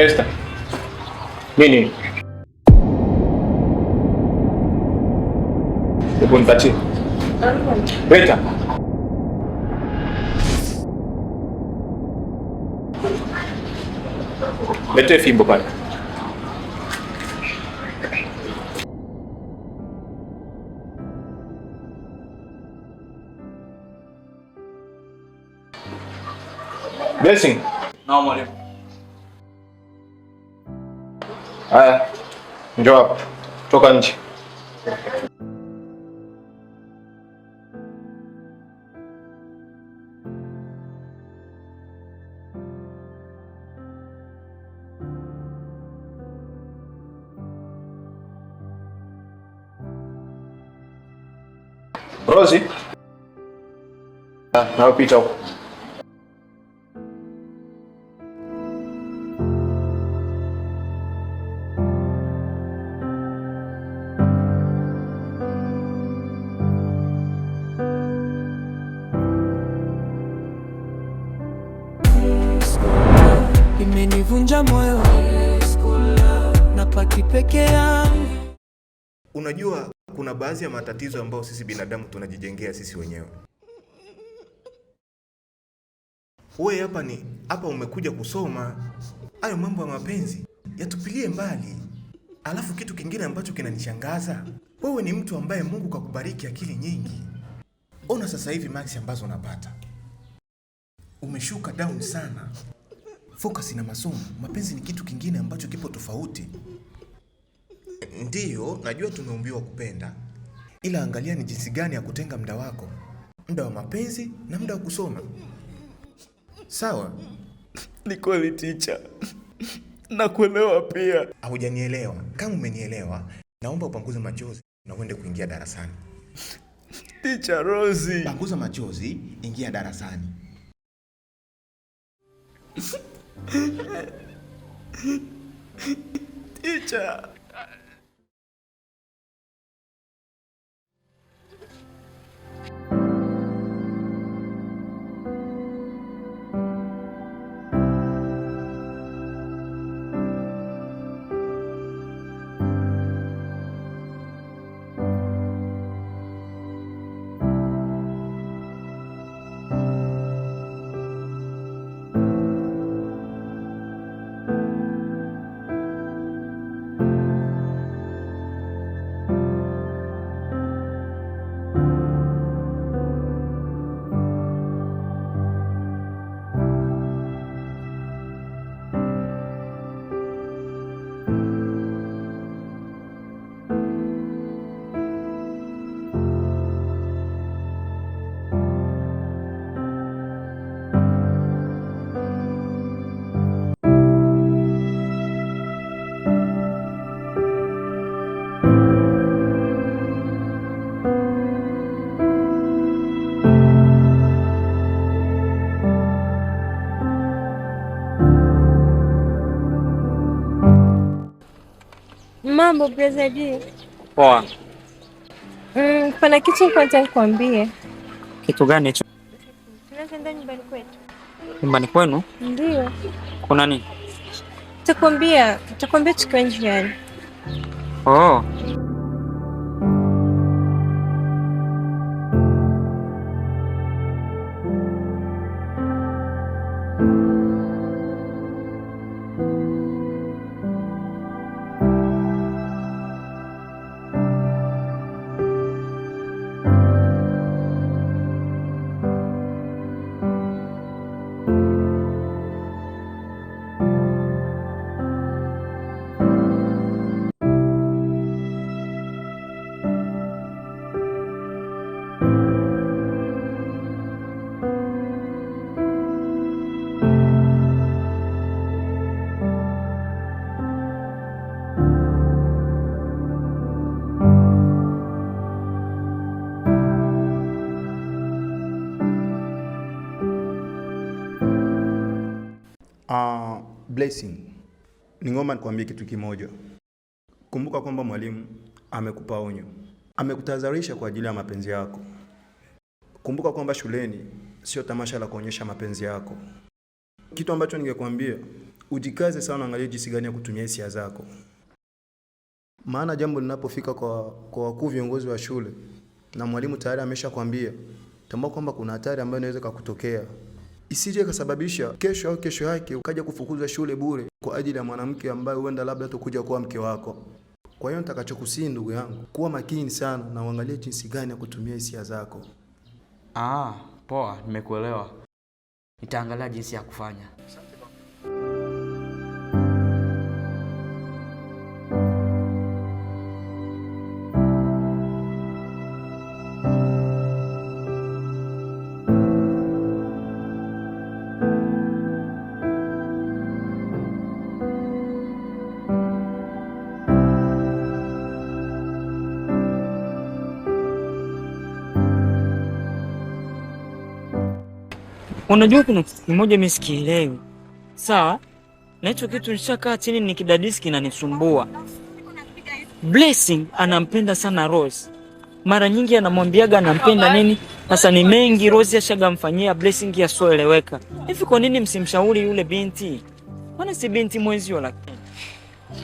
Esther. Nini? Hebu nipatie. Leta. Lete fimbo pale. Blessing. Na mwalimu. Haya. Njoo hapa. Toka nje. Rosie. Na upita huko. Imenivunja moyo na paki peke yangu. Unajua kuna baadhi ya matatizo ambayo sisi binadamu tunajijengea sisi wenyewe. Wewe hapa umekuja kusoma, hayo mambo ya mapenzi yatupilie mbali. Alafu kitu kingine ambacho kinanishangaza, wewe ni mtu ambaye Mungu kakubariki akili nyingi. Ona sasa hivi marks ambazo unapata. Umeshuka down sana. Focus na masomo. Mapenzi ni kitu kingine ambacho kipo tofauti. Ndiyo, najua tumeumbiwa kupenda. Ila angalia ni jinsi gani ya kutenga muda wako. Muda wa mapenzi na muda wa kusoma. Sawa? Ni kweli teacher. Nakuelewa pia. Hujanielewa. Kama umenielewa, naomba upanguze machozi na uende kuingia darasani. Teacher Rosie. Panguza machozi, ingia darasani. Teacher. Mambo Brezadi. Poa. Kuna kitu kwanza nikwambie. Kitu gani hicho? Tunaenda nyumbani kwetu. Nyumbani kwenu? Ndio. Kuna nini? Nitakwambia tukiwa njiani. Oh. Blessing, ningoma nikwambie kitu kimoja. Kumbuka kwamba mwalimu amekupa onyo. Amekutahadharisha kwa ajili ya mapenzi yako. Kumbuka kwamba shuleni sio tamasha la kuonyesha mapenzi yako. Kitu ambacho ningekwambia, ujikaze sana, angalia jinsi gani ya kutumia hisia zako. Maana jambo linapofika kwa wakuu viongozi wa shule na mwalimu tayari ameshakwambia, tambua kwamba kuna hatari ambayo inaweza kukutokea. Isije kasababisha kesho au kesho yake ukaja kufukuzwa shule bure kwa ajili ya mwanamke ambaye huenda labda atakuja kuwa mke wako. Kwa hiyo nitakachokusii ndugu yangu, kuwa makini sana na uangalie jinsi gani ya kutumia hisia zako. Poa, nimekuelewa. Nitaangalia jinsi ya kufanya. Unajua kuna kitu kimoja mimi sikielewi. Sawa? Na hicho kitu nishakaa chini nikidadisi kinanisumbua. Blessing anampenda sana Rose. Mara nyingi anamwambiaga anampenda nini? Sasa ni mengi Rose ashagamfanyia Blessing yasioeleweka. Hivi kwa nini msimshauri yule binti? Maana si binti mwenzio lakini.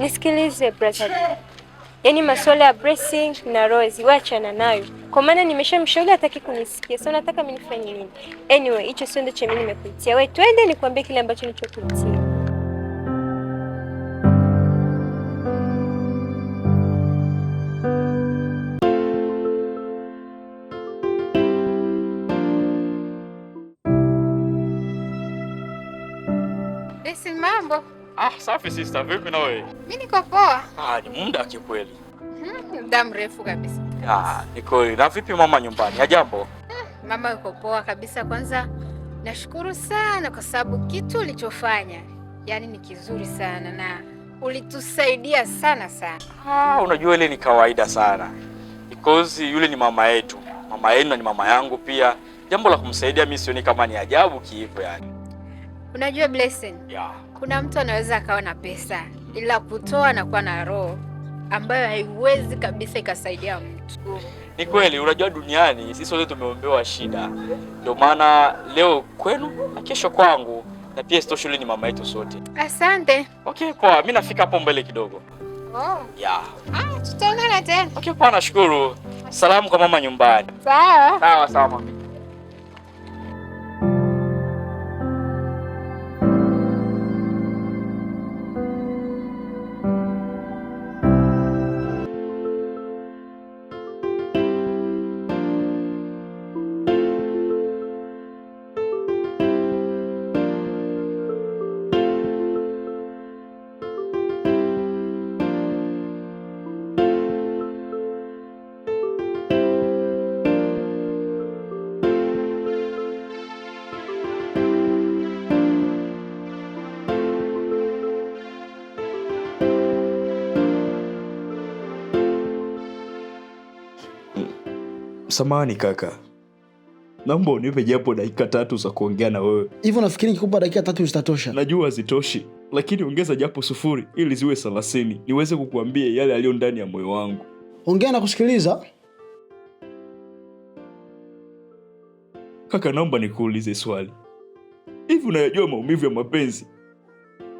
Nisikilize brother. Yaani masuala ya Blessing na Rose waachana nayo. Kwa maana nimeshamshauri hataki kunisikia. Sasa nataka mimi nifanye nini? Anyway, hicho sio ndio mimi nimekuitia. Wewe twende nikwambie kile ambacho nilichokuitia. Blessing, mambo? Safi sister, vipi na wewe? Mimi niko poa. Ni muda kikweli. Muda mrefu kabisa. Ni kweli. Na vipi mama nyumbani? Jambo? Mama yuko poa kabisa. Kwanza nashukuru sana kwa sababu kitu ulichofanya yani ni kizuri sana na ulitusaidia sana sana. Unajua ile ni kawaida sana. Because yule ni mama yetu. Mama yenu ni mama yangu pia. Jambo la kumsaidia mimi sioni kama ni ajabu hivyo yani. Unajua Blessing? Kuna mtu anaweza akawa na pesa ila kutoa na kuwa na roho ambayo haiwezi kabisa ikasaidia mtu. Ni kweli, unajua duniani sisi wote tumeombewa shida. Ndio maana leo kwenu na kesho kwangu, na pia sio shule ni mama yetu sote. Asante. Okay, poa, mimi nafika hapo mbele kidogo. Tutaonana tena. Okay, poa, nashukuru. Salamu kwa mama nyumbani. Sawa. Sawa mami. Samahani kaka. Naomba unipe japo dakika 3 za kuongea na wewe. Hivyo nafikiri nikikupa dakika 3 zitatosha? Najua hazitoshi, lakini ongeza japo 0 ili ziwe 30 niweze kukuambia yale yaliyo ndani ya moyo wangu. Ongea na kusikiliza. Kaka, naomba nikuulize swali. Hivi unayajua maumivu ya mapenzi?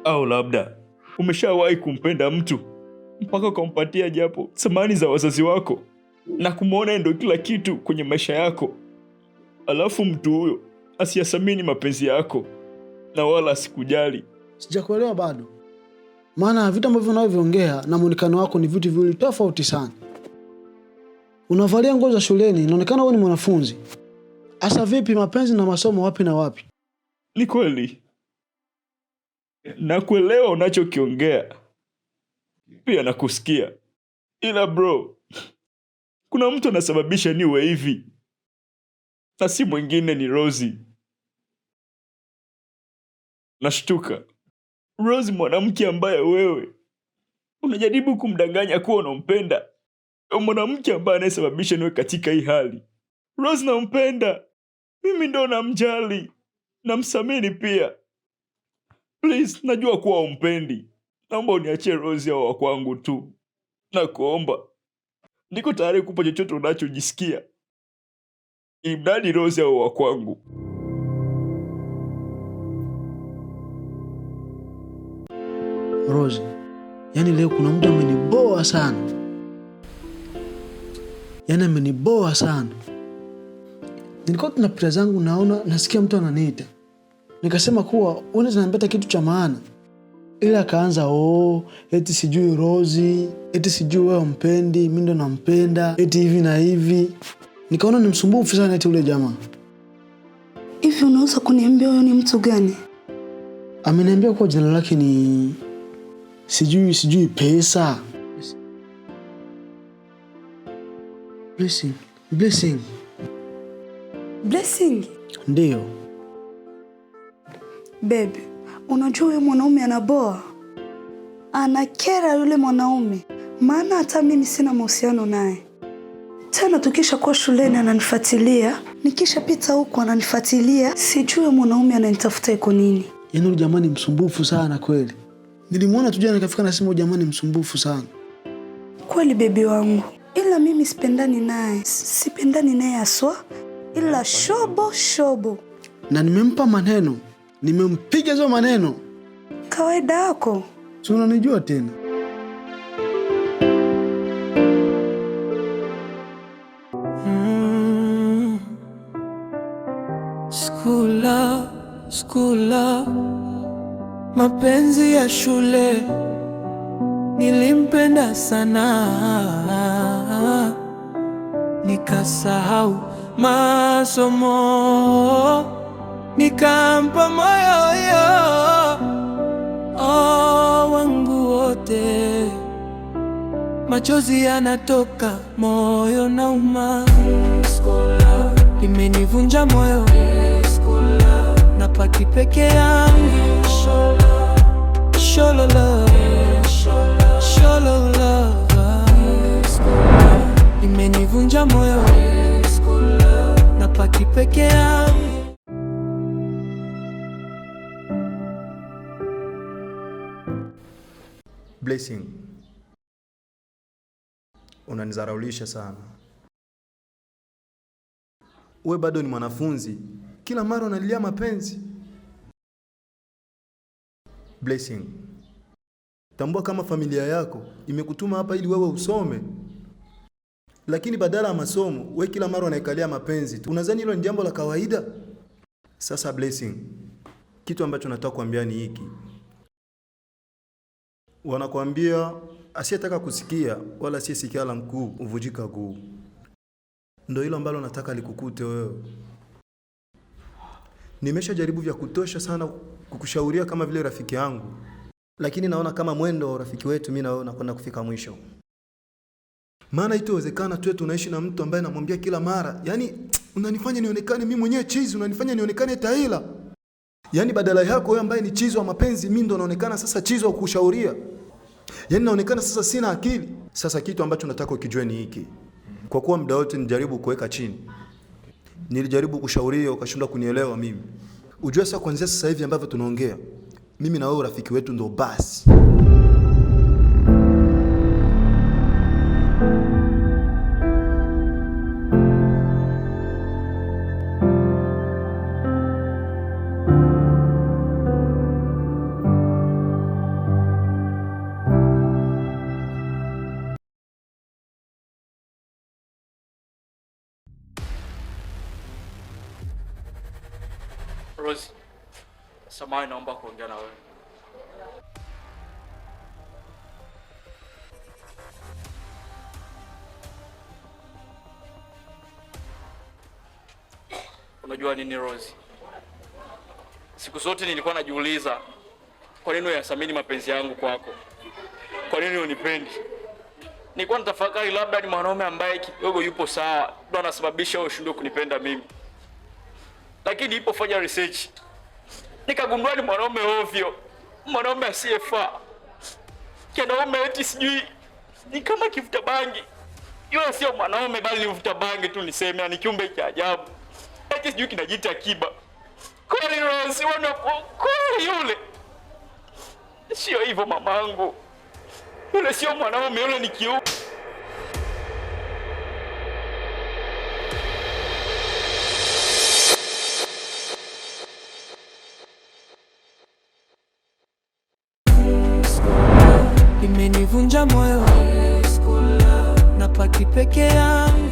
Au labda umeshawahi kumpenda mtu mpaka ukampatia japo thamani za wazazi wako na kumuona ndio kila kitu kwenye maisha yako, alafu mtu huyo asiyathamini mapenzi yako na wala asikujali? Sijakuelewa bado. Maana vitu ambavyo unavyoongea na muonekano wako ni vitu viwili tofauti sana. Unavalia nguo za shuleni, inaonekana wewe ni mwanafunzi. Asa vipi mapenzi na masomo, wapi na wapi? Ni kweli nakuelewa unachokiongea, pia nakusikia, ila bro, kuna mtu anasababisha niwe hivi, na si mwingine ni Rosie. Nashtuka. Rosie, mwanamke ambaye wewe unajaribu kumdanganya kuwa unampenda, mwanamke ambaye anayesababisha niwe katika hii hali. Rosie nampenda, mimi ndo namjali, namsamini pia. Please, najua kuwa umpendi. Naomba uniachie Rosie wa kwangu tu. Nakuomba. Niko tayari kupa chochote unachojisikia, imradi Rosie wa kwangu. Rose, yaani leo kuna mtu ameniboa sana. Yaani ameniboa sana. Nilikuwa tunapita zangu naona nasikia mtu ananiita. Nikasema kuwa unaweza niambia kitu cha maana. Ila akaanza eti sijui Rose, eti sijui wewe umpendi, mimi ndo nampenda, eti hivi na hivi. Nikaona ni msumbufu sana eti ule jamaa. Hivi unaweza kuniambia huyo ni mtu gani? Ameniambia kwa jina lake ni sijui pesa. Blessing? Ndio. Baby, unajua huyo mwanaume anaboa. Anakera yule mwanaume. Maana hata mimi sina mahusiano naye. Tena tukisha kuwa shuleni ananifuatilia, nikisha pita huko ananifuatilia, sijui mwanaume ananitafuta iko nini. Yaani yule jamaa ni msumbufu sana kweli. Nilimwona tu jana nikafika na simu, jamaa ni msumbufu sana. Kweli baby wangu. Ila mimi sipendani naye aswa. Ila shobo. Na nimempa maneno. Nimempiga hizo maneno. Kawaida yako. Si unanijua tena. School love, mapenzi ya shule, nilimpenda sana, nikasahau masomo, nikampa moyo wangu wote, machozi yanatoka, moyo nauma. School love, imenivunja moyo, napaki peke yangu. Solo love, imenivunja moyo, napaki peke yangu. Blessing, unanizaraulisha sana. Uwe bado ni mwanafunzi, kila mara unalilia mapenzi. Blessing, tambua kama familia yako imekutuma hapa ili wewe usome. Lakini badala ya masomo, wewe kila mara unaikalia mapenzi tu. Unadhani hilo ni jambo la kawaida? Sasa Blessing, kitu ambacho nataka kuambia ni hiki. Wanakuambia asiyetaka kusikia wala asiyesikia la mkuu uvujika guu. Ndio hilo ambalo nataka likukute wewe. Nimeshajaribu vya kutosha sana kukushauria kama vile rafiki yangu, lakini naona kama mwendo wa rafiki wetu mimi na wewe unakwenda kufika mwisho. Maana itowezekana tu tunaishi na mtu ambaye namwambia kila mara, yani unanifanya nionekane mimi mwenyewe chizi, unanifanya nionekane taila. Yani badala yako wewe ambaye ni chizi wa mapenzi, mimi ndo naonekana sasa chizi wa kukushauria. Yani naonekana sasa sina akili. Sasa kitu ambacho nataka ukijue ni hiki. Kwa kuwa muda wote nijaribu kuweka chini, nilijaribu kushauria ukashindwa kunielewa mimi. Ujue sasa kuanzia sasa hivi ambavyo tunaongea, mimi na wewe urafiki wetu ndo basi. Rose, samahani, naomba kuongea na wewe. Unajua nini Rose? Siku zote nilikuwa najiuliza kwa nini unasamini mapenzi yangu kwako? Kwa nini unipendi? Nilikuwa natafakari labda ni mwanaume ambaye kidogo yupo sawa ndo anasababisha wewe ushindwe kunipenda mimi. Lakini nilipofanya research nikagundua ni mwanaume ovyo, mwanaume asiyefaa. Mwanaume eti sijui ni kama kivuta bangi. Yule sio mwanaume bali ni mvuta bangi tu niseme, ni kiumbe cha ajabu. Eti sijui kinajiita Kiba. Kwani Rose kweli yule? Sio hivyo mamangu. Yule sio mwanaume, yule ni kiumbe. School navunja moyo, napaki peke yangu.